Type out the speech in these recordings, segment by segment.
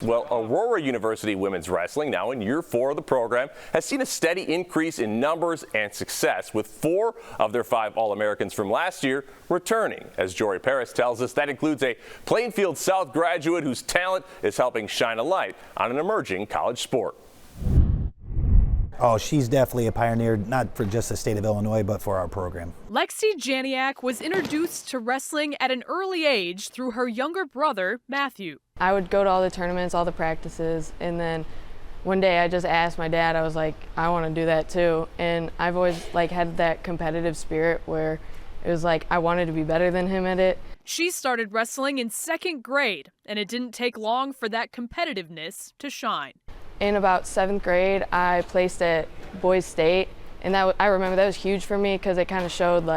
Well, Aurora University women's wrestling, now in year 4 of the program, has seen a steady increase in numbers and success, with 4 of their 5 All-Americans from last year returning. As Jory Paris tells us, that includes a Plainfield South graduate whose talent is helping shine a light on an emerging college sport. Oh, she's definitely a pioneer, not for just the state of Illinois, but for our program. Lexi Janiak was introduced to wrestling at an early age through her younger brother, Matthew. I would go to all the tournaments, all the practices, and then one day I just asked my dad, I was like, I want to do that too. And I've always had that competitive spirit where it was like I wanted to be better than him at it. She started wrestling in 2nd grade, and it didn't take long for that competitiveness to shine. In about 7th grade, I placed at Boys State, and I remember that was huge for me because it kind of showed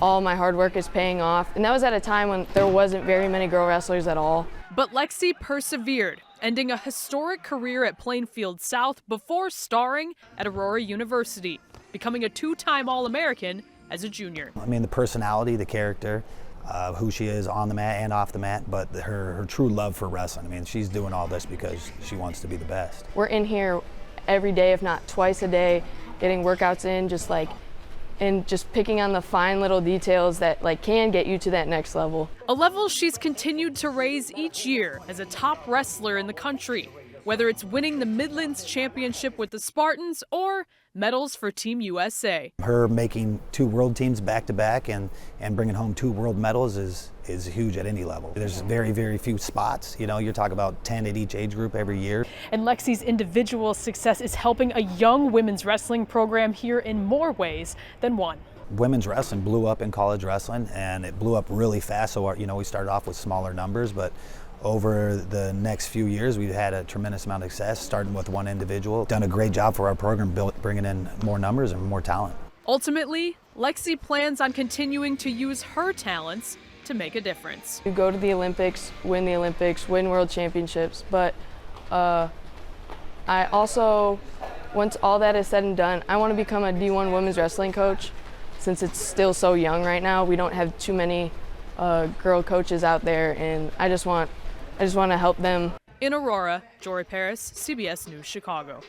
all my hard work is paying off. And that was at a time when there wasn't very many girl wrestlers at all. But Lexi persevered, ending a historic career at Plainfield South before starring at Aurora University, becoming a 2-time All-American as a junior. I mean, the personality, the character, who she is on the mat and off the mat, but her true love for wrestling. I mean, she's doing all this because she wants to be the best. We're in here every day, if not twice a day, getting workouts in, and just picking on the fine little details that can get you to that next level. A level she's continued to raise each year as a top wrestler in the country, whether it's winning the Midlands Championship with the Spartans or medals for Team USA. Her making 2 world teams back-to-back and bringing home 2 world medals is huge at any level. There's very, very few spots. You know, you're talking about 10 at each age group every year. And Lexi's individual success is helping a young women's wrestling program here in more ways than one. Women's wrestling blew up in college wrestling, and it blew up really fast. So, we started off with smaller numbers, but over the next few years, we've had a tremendous amount of success, starting with 1 individual. Done a great job for our program, bringing in more numbers and more talent. Ultimately, Lexi plans on continuing to use her talents to make a difference. You go to the Olympics, win world championships, but I also, once all that is said and done, I want to become a D1 women's wrestling coach. Since it's still so young right now, we don't have too many girl coaches out there, and I just want to help them. In Aurora, Jory Paris, CBS News Chicago.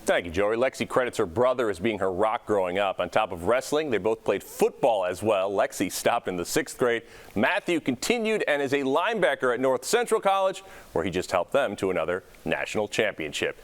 Thank you, Jory. Lexi credits her brother as being her rock growing up. On top of wrestling, they both played football as well. Lexi stopped in the 6th grade. Matthew continued and is a linebacker at North Central College, where he just helped them to another national championship.